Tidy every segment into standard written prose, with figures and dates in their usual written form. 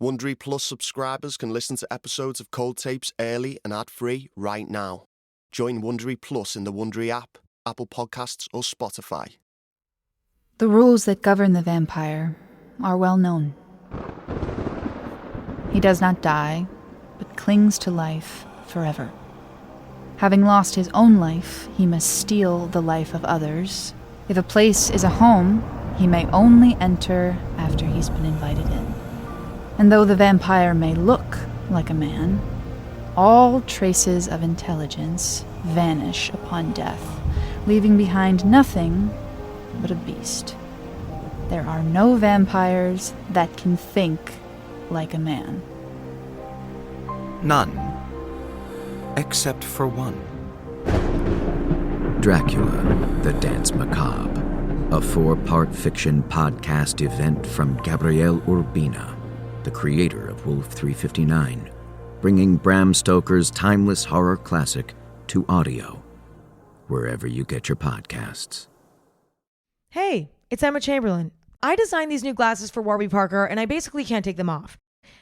Wondery Plus subscribers can listen to episodes of Cold Tapes early and ad-free right now. Join Wondery Plus in the Wondery app, Apple Podcasts or Spotify. The rules that govern the vampire are well known. He does not die, but clings to life forever. Having lost his own life, he must steal the life of others. If a place is a home, he may only enter after he's been invited in. And though the vampire may look like a man, all traces of intelligence vanish upon death, leaving behind nothing but a beast. There are no vampires that can think like a man. None. Except for one. Dracula, The Dance Macabre, a 4-part fiction podcast event from Gabriele Urbina, the creator of Wolf 359, bringing Bram Stoker's timeless horror classic to audio, wherever you get your podcasts. Hey, it's Emma Chamberlain. I designed these new glasses for Warby Parker, and I basically can't take them off.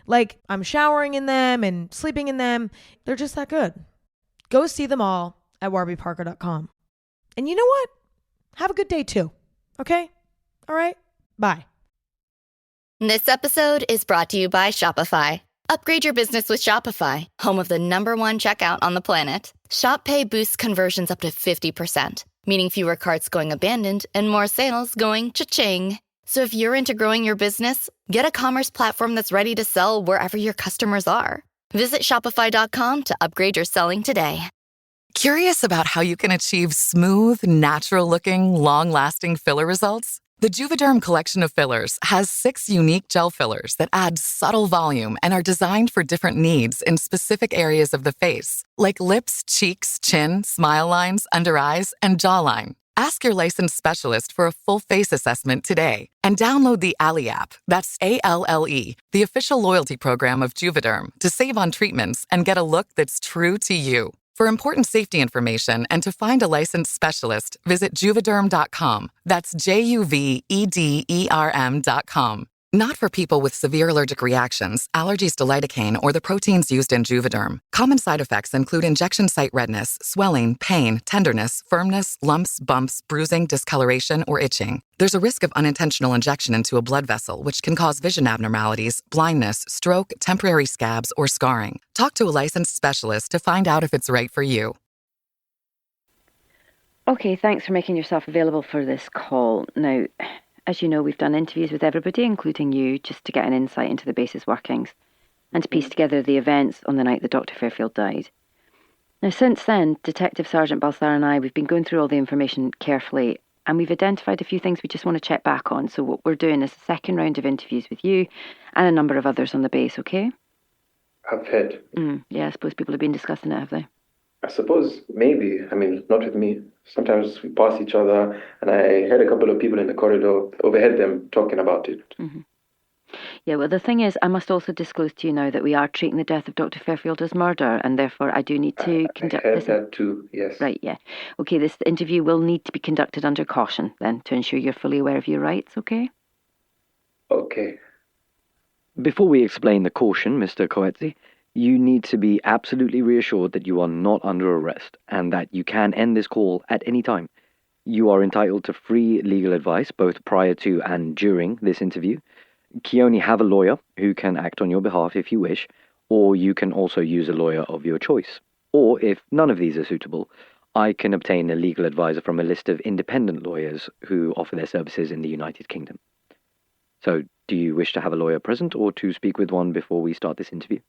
Like, I'm showering in them and sleeping in them. They're just that good. Go see them all at warbyparker.com. And you know what? Have a good day too. Okay? All right? Bye. This episode is brought to you by Shopify. Upgrade your business with Shopify, home of the #1 checkout on the planet. Shop Pay boosts conversions up to 50%, meaning fewer carts going abandoned and more sales going cha-ching. So if you're into growing your business, get a commerce platform that's ready to sell wherever your customers are. Visit shopify.com to upgrade your selling today. Curious about how you can achieve smooth, natural-looking, long-lasting filler results? The Juvederm collection of fillers has 6 unique gel fillers that add subtle volume and are designed for different needs in specific areas of the face, like lips, cheeks, chin, smile lines, under eyes, and jawline. Ask your licensed specialist for a full face assessment today and download the Alle app, that's ALLE, the official loyalty program of Juvederm, to save on treatments and get a look that's true to you. For important safety information and to find a licensed specialist, visit Juvederm.com. That's JUVEDERM.com. Not for people with severe allergic reactions, allergies to lidocaine, or the proteins used in Juvederm. Common side effects include injection site redness, swelling, pain, tenderness, firmness, lumps, bumps, bruising, discoloration, or itching. There's a risk of unintentional injection into a blood vessel, which can cause vision abnormalities, blindness, stroke, temporary scabs, or scarring. Talk to a licensed specialist to find out if it's right for you. Okay, thanks for making yourself available for this call. Now, as you know, we've done interviews with everybody, including you, just to get an insight into the base's workings and to piece together the events on the night that Dr. Fairfield died. Now, since then, Detective Sergeant Balthar and I, we've been going through all the information carefully, and we've identified a few things we just want to check back on. So what we're doing is a second round of interviews with you and a number of others on the base, okay? I've heard. Yeah, I suppose people have been discussing it, have they? I suppose maybe. I mean, not with me. Sometimes we pass each other, and I heard a couple of people in the corridor, overheard them talking about it. Mm-hmm. Yeah, well, the thing is, I must also disclose to you now that we are treating the death of Dr. Fairfield as murder, and therefore I do need to conduct this. I heard that too, yes. Right, yeah. Okay, this interview will need to be conducted under caution, then, to ensure you're fully aware of your rights, okay? Okay. Before we explain the caution, Mr. Coetzee, you need to be absolutely reassured that you are not under arrest and that you can end this call at any time. You are entitled to free legal advice both prior to and during this interview. Keone have a lawyer who can act on your behalf if you wish, or you can also use a lawyer of your choice. Or, if none of these are suitable, I can obtain a legal advisor from a list of independent lawyers who offer their services in the United Kingdom. So, do you wish to have a lawyer present or to speak with one before we start this interview?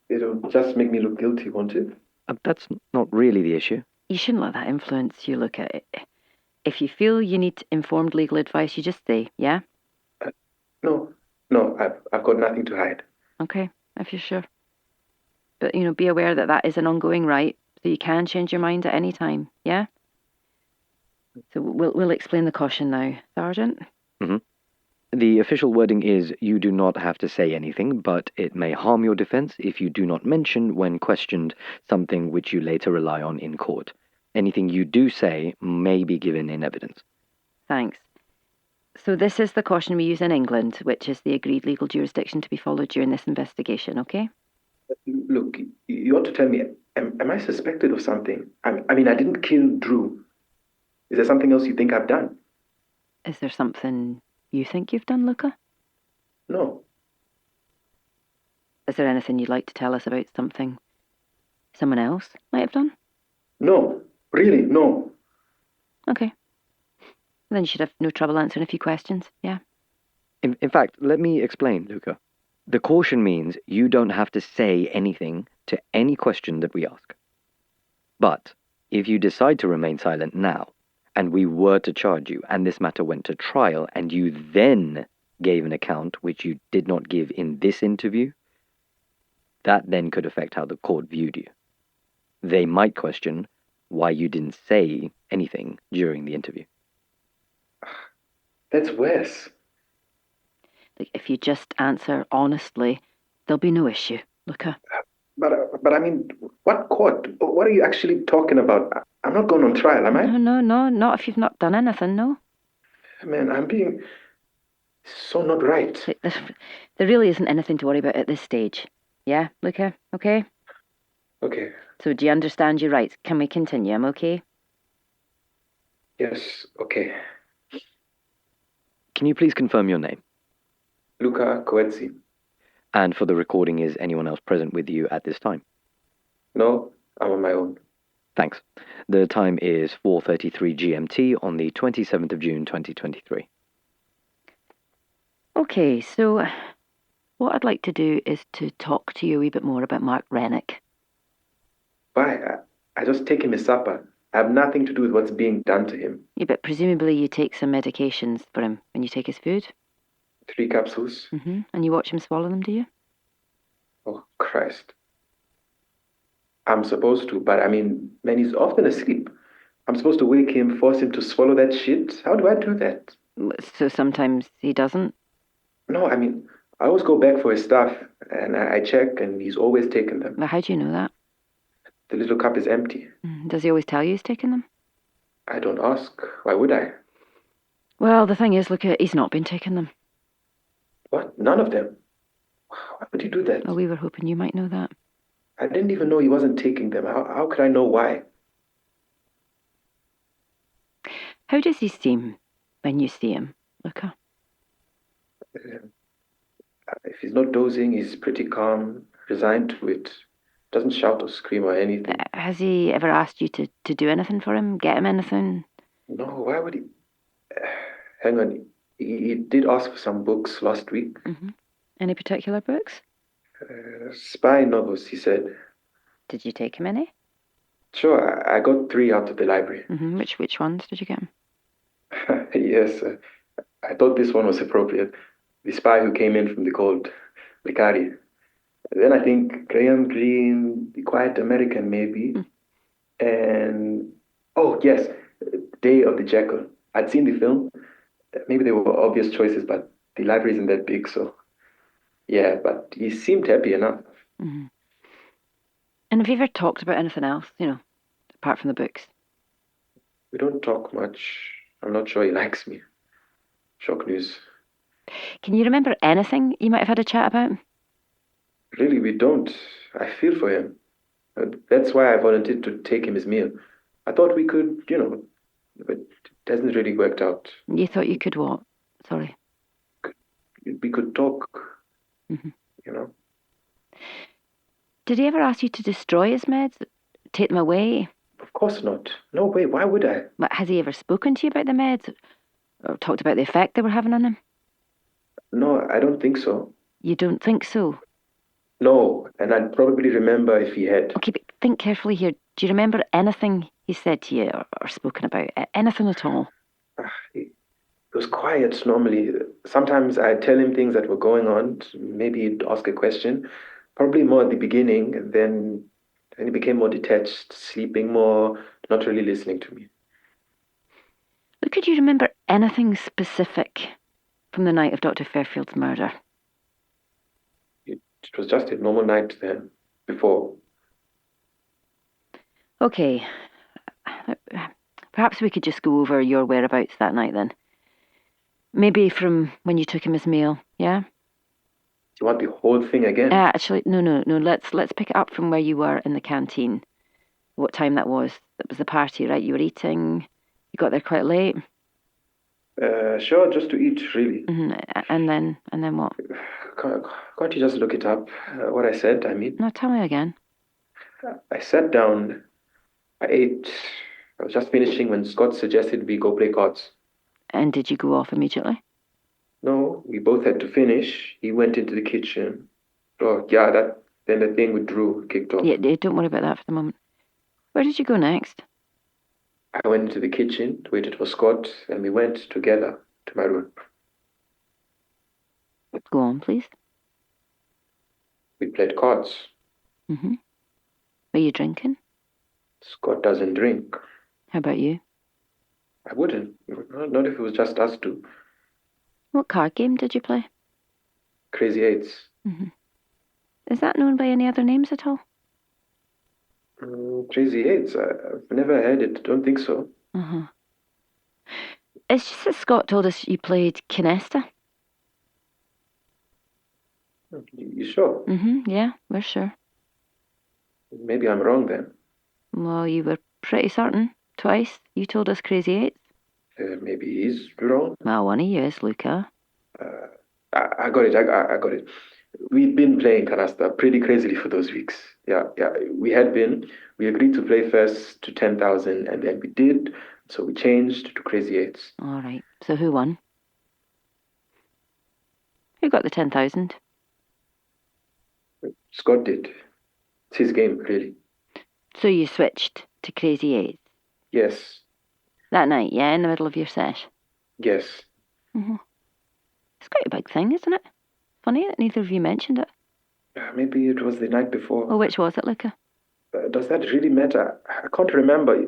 It'll just make me look guilty, won't it? That's not really the issue. You shouldn't let that influence you look at it. If you feel you need informed legal advice, you just say, yeah? No, I've got nothing to hide. Okay, if you're sure. But, be aware that that is an ongoing right, so you can change your mind at any time, yeah? So we'll explain the caution now, Sergeant. Mm-hmm. The official wording is, you do not have to say anything, but it may harm your defense if you do not mention, when questioned, something which you later rely on in court. Anything you do say may be given in evidence. Thanks. So this is the caution we use in England, which is the agreed legal jurisdiction to be followed during this investigation, okay? Look, you ought to tell me, am I suspected of something? I mean, I didn't kill Drew. Is there something else you think I've done? Is there something you think you've done, Luca? No. Is there anything you'd like to tell us about something someone else might have done? No. Really, no. Okay. Then you should have no trouble answering a few questions, yeah? In fact, let me explain, Luca. The caution means you don't have to say anything to any question that we ask. But if you decide to remain silent now, and we were to charge you, and this matter went to trial, and you then gave an account which you did not give in this interview, that then could affect how the court viewed you. They might question why you didn't say anything during the interview. That's worse. Like, if you just answer honestly, there'll be no issue, Luca. But I mean, what court? What are you actually talking about? I'm not going on trial, am I? No, not if you've not done anything, no. Man, I'm being so not right. There really isn't anything to worry about at this stage. Yeah, Luca, okay? Okay. So do you understand your rights? Can we continue? I'm okay? Yes, okay. Can you please confirm your name? Luca Coetzee. And for the recording, is anyone else present with you at this time? No, I'm on my own. Thanks. The time is 4:33 GMT on the 27th of June 2023. Okay, so what I'd like to do is to talk to you a wee bit more about Mark Rennick. Why? I just take him his supper. I have nothing to do with what's being done to him. Yeah, but presumably you take some medications for him when you take his food? 3 capsules. And you watch him swallow them, do you? Oh, Christ. I'm supposed to, but I mean, man, he's often asleep. I'm supposed to wake him, force him to swallow that shit? How do I do that? So sometimes he doesn't? No, I mean, I always go back for his stuff, and I check, and he's always taken them. Well, how do you know that? The little cup is empty. Does he always tell you he's taken them? I don't ask. Why would I? Well, the thing is, look, he's not been taking them. What? None of them? Why would he do that? Well, we were hoping you might know that. I didn't even know he wasn't taking them. How could I know why? How does he seem when you see him, Luca? If he's not dozing, he's pretty calm, resigned to it. Doesn't shout or scream or anything. Has he ever asked you to do anything for him? Get him anything? No, why would he? Hang on. He did ask for some books last week. Any particular books? Spy novels, he said. Did you take him any? Sure, I got 3 out of the library. Which ones did you get him? Yes, I thought this one was appropriate. The Spy Who Came In From the Cold, Licari. Then I think Graham Greene, The Quiet American, maybe. And, oh, yes, Day of the Jackal. I'd seen the film. Maybe they were obvious choices, but the library isn't that big, so... Yeah, but he seemed happy enough. And have you ever talked about anything else, apart from the books? We don't talk much. I'm not sure he likes me. Shock news. Can you remember anything you might have had a chat about? Really, we don't. I feel for him. That's why I volunteered to take him his meal. I thought we could, but it hasn't really worked out. You thought you could what? Sorry. We could talk, Did he ever ask you to destroy his meds? Take them away? Of course not. No way. Why would I? But has he ever spoken to you about the meds? Or talked about the effect they were having on him? No, I don't think so. You don't think so? No, and I'd probably remember if he had. Okay, but think carefully here. Do you remember anything he said to you or spoken about? Anything at all? He was quiet normally. Sometimes I'd tell him things that were going on. Maybe he'd ask a question. Probably more at the beginning, and then he became more detached, sleeping more, not really listening to me. Look, could you remember anything specific from the night of Dr. Fairfield's murder? It was just a normal night then, before. Okay. Perhaps we could just go over your whereabouts that night then. Maybe from when you took him his meal, yeah? Do you want the whole thing again? Actually, no. Let's pick it up from where you were in the canteen. What time that was? That was the party, right? You were eating. You got there quite late. Sure, just to eat, really. Mm-hmm. And then what? Can't you just look it up? What I said, I mean. No, tell me again. I sat down. I ate. I was just finishing when Scott suggested we go play cards. And did you go off immediately? No, we both had to finish. He went into the kitchen. Oh, yeah, then the thing with Drew kicked off. Yeah, don't worry about that for the moment. Where did you go next? I went into the kitchen, waited for Scott, and we went together to my room. Go on, please. We played cards. Mm-hmm. Were you drinking? Scott doesn't drink. How about you? I wouldn't. Not if it was just us two. What card game did you play? Crazy Eights. Mm-hmm. Is that known by any other names at all? Crazy Eights? I've never heard it. Don't think so. Uh-huh. It's just that Scott told us you played Canesta. You sure? Mm-hmm, yeah, we're sure. Maybe I'm wrong then. Well, you were pretty certain. Twice. You told us Crazy Eights. Maybe he's wrong. Well, one of you is, Luca. I got it. I got it. We'd been playing Canasta pretty crazily for those weeks. Yeah. We had been. We agreed to play first to 10,000, and then we did. So we changed to Crazy Eights. All right. So who won? Who got the 10,000? Scott did. It's his game, really. So you switched to Crazy Eights? Yes. That night, yeah, in the middle of your set? Yes. Mm-hmm. It's quite a big thing, isn't it? Funny that neither of you mentioned it. Maybe it was the night before. Well, which was it, Luca? Does that really matter? I can't remember.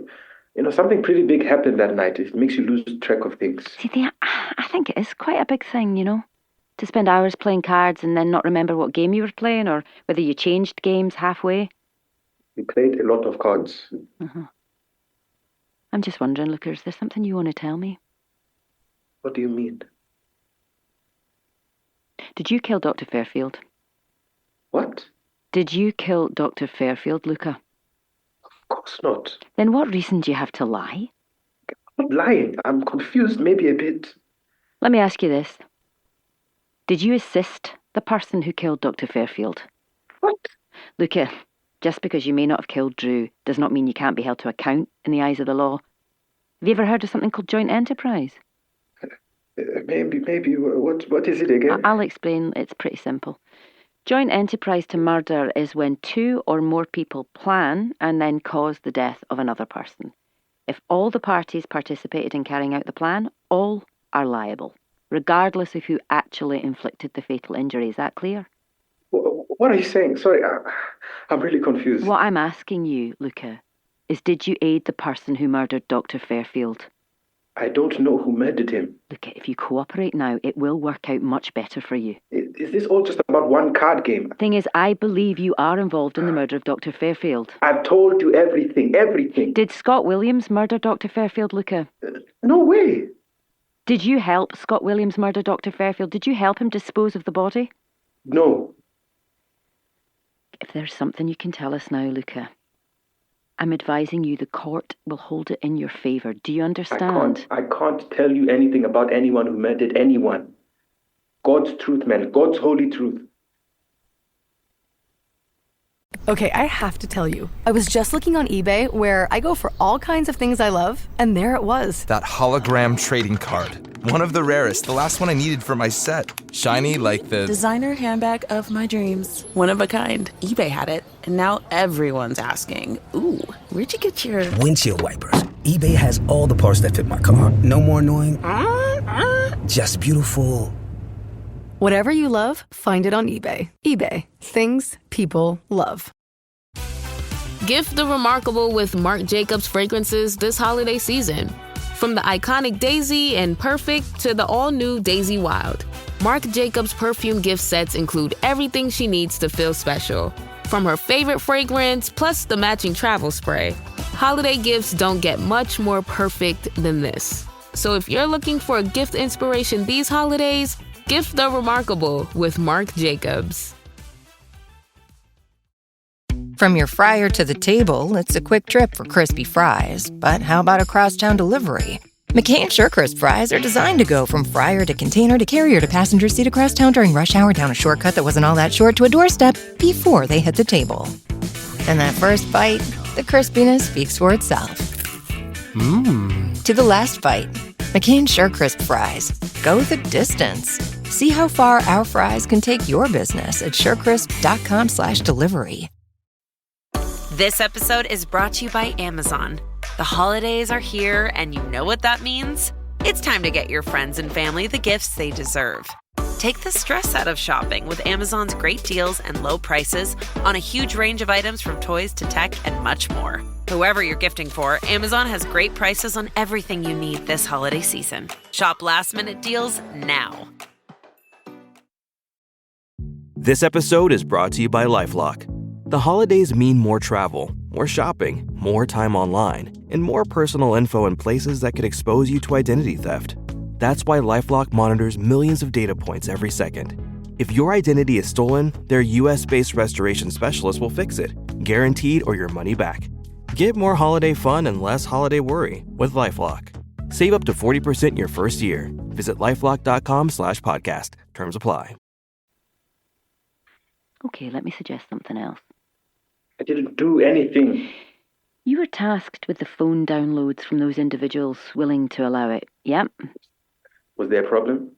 Something pretty big happened that night. It makes you lose track of things. See, I think it is quite a big thing, to spend hours playing cards and then not remember what game you were playing or whether you changed games halfway. We played a lot of cards. Uh-huh. I'm just wondering, Luca, is there something you want to tell me? What do you mean? Did you kill Dr. Fairfield? What? Did you kill Dr. Fairfield, Luca? Of course not. Then what reason do you have to lie? I'm not lying. I'm confused, maybe a bit. Let me ask you this. Did you assist the person who killed Dr. Fairfield? What? Luca, just because you may not have killed Drew does not mean you can't be held to account in the eyes of the law. Have you ever heard of something called joint enterprise? Maybe. What is it again? I'll explain. It's pretty simple. Joint enterprise to murder is when two or more people plan and then cause the death of another person. If all the parties participated in carrying out the plan, all are liable, regardless of who actually inflicted the fatal injury. Is that clear? What are you saying? Sorry, I'm really confused. What I'm asking you, Luca, is did you aid the person who murdered Dr. Fairfield? I don't know who murdered him. Luca, if you cooperate now, it will work out much better for you. Is this all just about one card game? Thing is, I believe you are involved in the murder of Dr. Fairfield. I've told you everything. Did Scott Williams murder Dr. Fairfield, Luca? No way. Did you help Scott Williams murder Dr. Fairfield? Did you help him dispose of the body? No. If there's something you can tell us now, Luca, I'm advising you the court will hold it in your favour. Do you understand? I can't tell you anything about anyone who murdered anyone. God's truth, man. God's holy truth. Okay, I have to tell you, I was just looking on eBay where I go for all kinds of things I love, and there it was. That hologram trading card. One of the rarest, the last one I needed for my set. Shiny like the designer handbag of my dreams. One of a kind. eBay had it, and now everyone's asking, ooh, where'd you get your windshield wipers? eBay has all the parts that fit my car. No more annoying, just beautiful. Whatever you love, find it on eBay. eBay. Things people love. Gift the remarkable with Marc Jacobs fragrances this holiday season. From the iconic Daisy and Perfect to the all-new Daisy Wild, Marc Jacobs perfume gift sets include everything she needs to feel special. From her favorite fragrance, plus the matching travel spray. Holiday gifts don't get much more perfect than this. So if you're looking for a gift inspiration these holidays, gift the remarkable with Marc Jacobs. From your fryer to the table, it's a quick trip for crispy fries. But how about a crosstown delivery? McCain SureCrisp fries are designed to go from fryer to container to carrier to passenger seat across town during rush hour, down a shortcut that wasn't all that short to a doorstep before they hit the table. And that first bite, the crispiness speaks for itself. To the last bite, McCain SureCrisp fries. Go the distance. See how far our fries can take your business at surecrisp.com/delivery. This episode is brought to you by Amazon. The holidays are here, and you know what that means? It's time to get your friends and family the gifts they deserve. Take the stress out of shopping with Amazon's great deals and low prices on a huge range of items from toys to tech and much more. Whoever you're gifting for, Amazon has great prices on everything you need this holiday season. Shop last-minute deals now. This episode is brought to you by LifeLock. The holidays mean more travel, more shopping, more time online, and more personal info in places that could expose you to identity theft. That's why LifeLock monitors millions of data points every second. If your identity is stolen, their US-based restoration specialist will fix it, guaranteed or your money back. Get more holiday fun and less holiday worry with LifeLock. Save up to 40% your first year. Visit LifeLock.com/podcast. Terms apply. Okay, let me suggest something else. I didn't do anything. You were tasked with the phone downloads from those individuals willing to allow it. Yep. Was there a problem?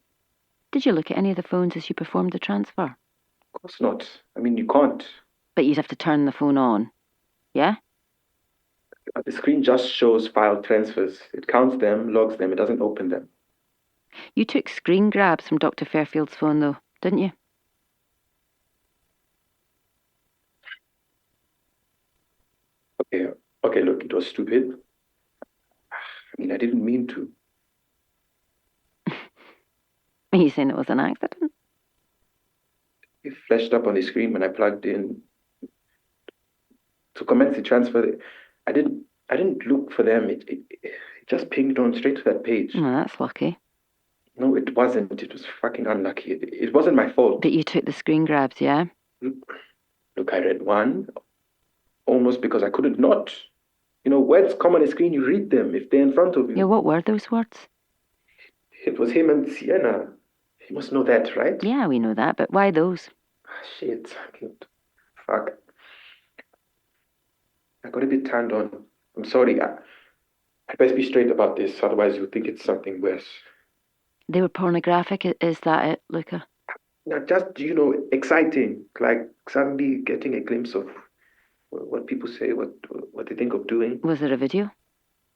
Did you look at any of the phones as you performed the transfer? Of course not. I mean, you can't. But you'd have to turn the phone on. Yeah? The screen just shows file transfers. It counts them, logs them, it doesn't open them. You took screen grabs from Dr. Fairfield's phone, though, didn't you? Okay, look, it was stupid. I mean, I didn't mean to. Are you saying it was an accident? It flashed up on the screen when I plugged in. To commence the transfer, I didn't look for them. It just pinged on straight to that page. Oh, that's lucky. No, it wasn't. It was fucking unlucky. It wasn't my fault. But you took the screen grabs, yeah? Look, I read one, almost because I couldn't not. You know, words come on a screen, you read them if they're in front of you. Yeah, what were those words? It was him and Sienna. You must know that, right? Yeah, we know that, but why those? Shit. Fuck. I got a bit turned on. I'm sorry. I best be straight about this, otherwise you'll think it's something worse. They were pornographic, is that it, Luca? Now, just, exciting. Like suddenly getting a glimpse of what people say, what they think of doing. Was there a video?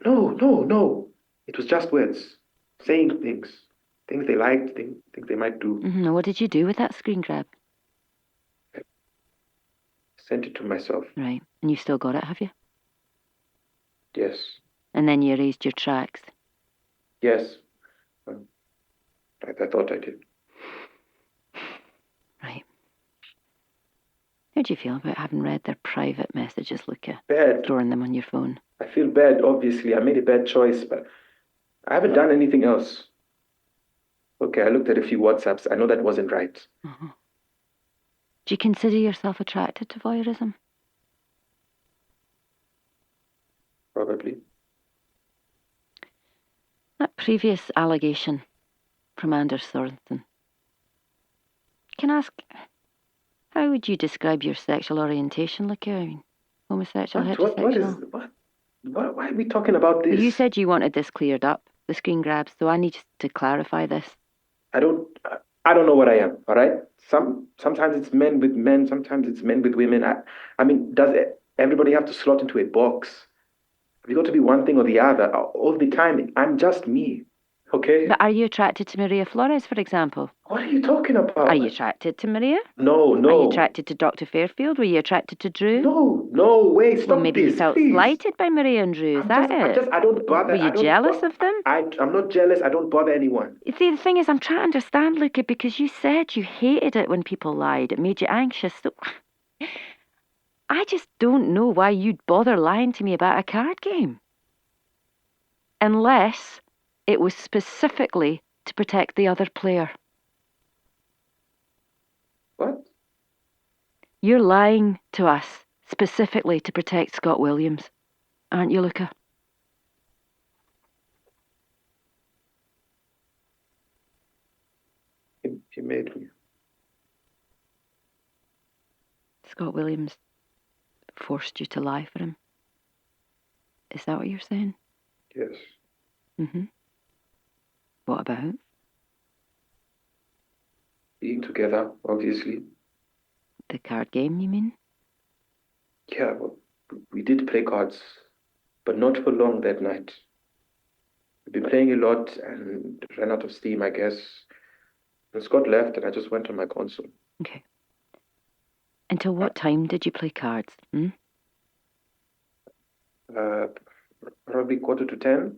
No. It was just words. Saying things they liked, things they might do. Mm-hmm. What did you do with that screen grab? I sent it to myself. Right. And you still got it, have you? Yes. And then you erased your tracks? Yes. I thought I did. Right. How do you feel about having read their private messages, Luca? Bad. Storing them on your phone? I feel bad, obviously. I made a bad choice, but I haven't done anything else. Okay, I looked at a few WhatsApps. I know that wasn't right. Uh-huh. Do you consider yourself attracted to voyeurism? Probably. That previous allegation from Anders Sorensen. Can I ask, how would you describe your sexual orientation, Luca? I mean, homosexual, heterosexual? Why are we talking about this? You said you wanted this cleared up, the screen grabs, so I need to clarify this. I don't know what I am, all right? Sometimes it's men with men, sometimes it's men with women. I mean, does everybody have to slot into a box? Have you got to be one thing or the other all the time? I'm just me, okay? But are you attracted to Maria Flores, for example? What are you talking about? Are you attracted to Maria? No. Are you attracted to Dr. Fairfield? Were you attracted to Drew? No, wait, stop. Well, maybe this, you felt please. Slighted by Maria and Drew, is that it? I don't bother. Were you jealous of them? I'm not jealous. I don't bother anyone. You see, the thing is, I'm trying to understand, Luca, because you said you hated it when people lied. It made you anxious. So I just don't know why you'd bother lying to me about a card game. Unless It was specifically to protect the other player. What? You're lying to us specifically to protect Scott Williams, aren't you, Luca? He made me. Scott Williams forced you to lie for him. Is that what you're saying? Yes. Mm-hmm. What about? Being together, obviously. The card game, you mean? Yeah, well, we did play cards, but not for long that night. We've been playing a lot and ran out of steam, I guess. And Scott left and I just went on my console. Okay. Until what time did you play cards? Probably 9:45.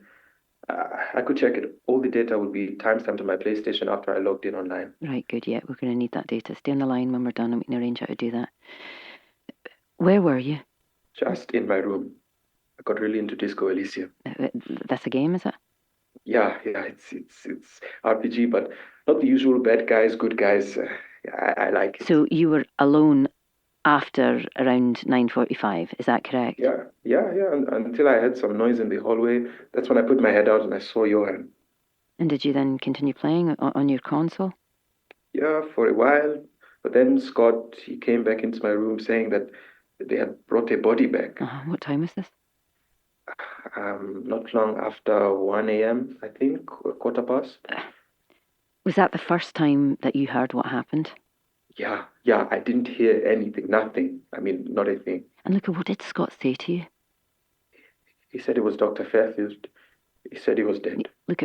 I could check it. All the data will be timestamped on my PlayStation after I logged in online. Right, good, yeah. We're going to need that data. Stay on the line when we're done and we can arrange how to do that. Where were you? Just in my room. I got really into Disco Elysium. That's a game, is it? Yeah, it's RPG, but not the usual bad guys, good guys. I like it. So you were alone after around 9:45, is that correct? Yeah. Until I heard some noise in the hallway. That's when I put my head out and I saw Johan. And did you then continue playing on your console? Yeah, for a while. But then Scott, he came back into my room saying that they had brought a body back. What time was this? Not long after 1 a.m., I think, or 1:15. Was that the first time that you heard what happened? Yeah, I didn't hear anything, nothing. I mean, not a thing. And look, what did Scott say to you? He said it was Dr. Fairfield. He said he was dead. Look,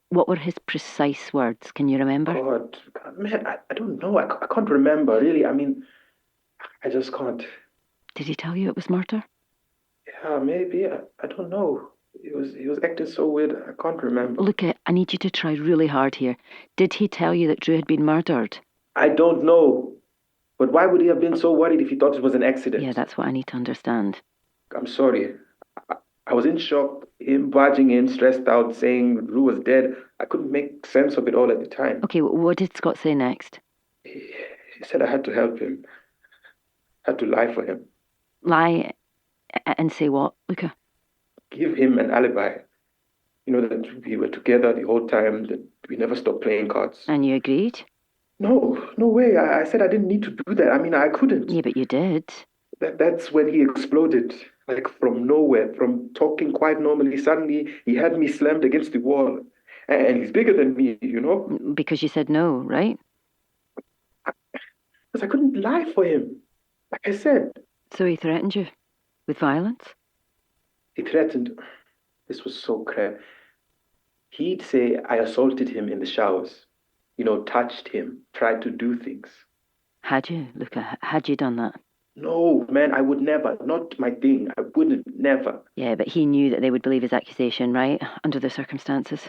what were his precise words? Can you remember? God, man, I don't know. I can't remember, really. I mean, I just can't. Did he tell you it was murder? Yeah, maybe. I don't know. He was acting so weird. I can't remember. Look, I need you to try really hard here. Did he tell you that Drew had been murdered? I don't know. But why would he have been so worried if he thought it was an accident? Yeah, that's what I need to understand. I'm sorry. I was in shock, him barging in, stressed out, saying Drew was dead. I couldn't make sense of it all at the time. Okay, what did Scott say next? He said I had to help him. Had to lie for him. Lie and say what, Luca? Give him an alibi. You know, that we were together the whole time, that we never stopped playing cards. And you agreed? No way. I said I didn't need to do that. I mean, I couldn't. Yeah, but you did. That's when he exploded. Like from nowhere, from talking quite normally, suddenly he had me slammed against the wall. And he's bigger than me, you know? Because you said no, right? Because I couldn't lie for him. Like I said. So he threatened you? With violence? He threatened. This was so crap. He'd say I assaulted him in the showers. You know, touched him, tried to do things. Had you, Luca? Had you done that? No, man, I would never. Not my thing. I wouldn't, never. Yeah, but he knew that they would believe his accusation, right? Under the circumstances.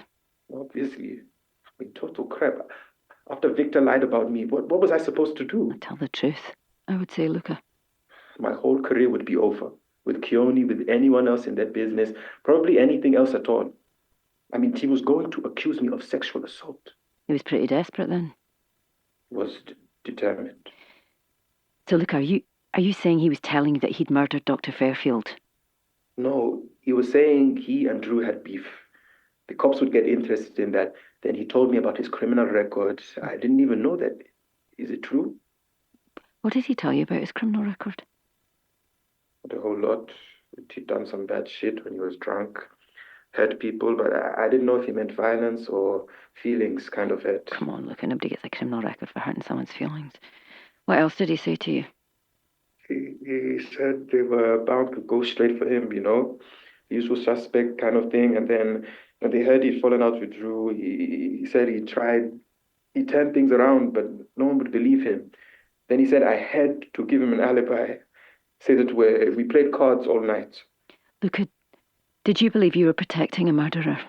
Obviously. I mean, total crap. After Victor lied about me, what was I supposed to do? Tell the truth, I would say, Luca. My whole career would be over. With Keone, with anyone else in that business, probably anything else at all. I mean, he was going to accuse me of sexual assault. He was pretty desperate then. He was determined. So, look, are you saying he was telling you that he'd murdered Dr. Fairfield? No, he was saying he and Drew had beef. The cops would get interested in that. Then he told me about his criminal record. I didn't even know that. Is it true? What did he tell you about his criminal record? Not a whole lot. He'd done some bad shit when he was drunk. Hurt people, but I didn't know if he meant violence or feelings kind of hurt. Come on, look, nobody gets a criminal record for hurting someone's feelings. What else did he say to you? He said they were bound to go straight for him, you know, the usual suspect kind of thing. And then when they heard he'd fallen out with Drew, he said he turned things around, but no one would believe him. Then he said I had to give him an alibi, say that we played cards all night. Look, did you believe you were protecting a murderer?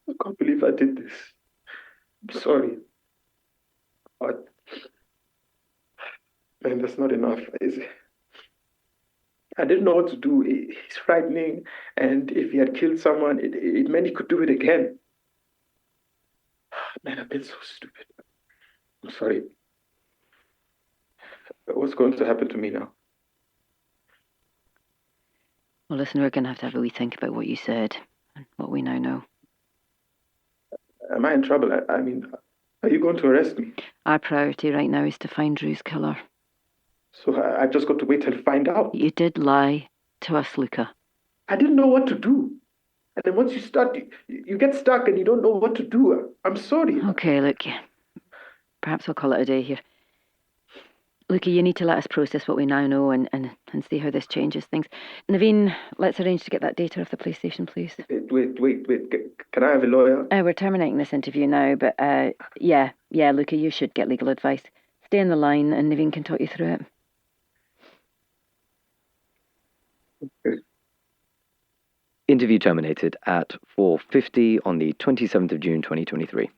I can't believe I did this. I'm sorry. But, man, that's not enough, is it? I didn't know what to do. He's frightening, and if he had killed someone, it meant he could do it again. Man, I've been so stupid. I'm sorry. What's going to happen to me now? Well, listen, we're going to have a wee think about what you said and what we now know. Am I in trouble? I mean, are you going to arrest me? Our priority right now is to find Drew's killer. So I've just got to wait and find out. You did lie to us, Luca. I didn't know what to do. And then once you start, you get stuck and you don't know what to do. I'm sorry. Okay, look. Perhaps we'll call it a day here. Luca, you need to let us process what we now know and see how this changes things. Naveen, let's arrange to get that data off the police station, please. Wait. Can I have a lawyer? We're terminating this interview now, but yeah, Luca, you should get legal advice. Stay on the line and Naveen can talk you through it. Okay. Interview terminated at 4:50 on the 27th of June 2023.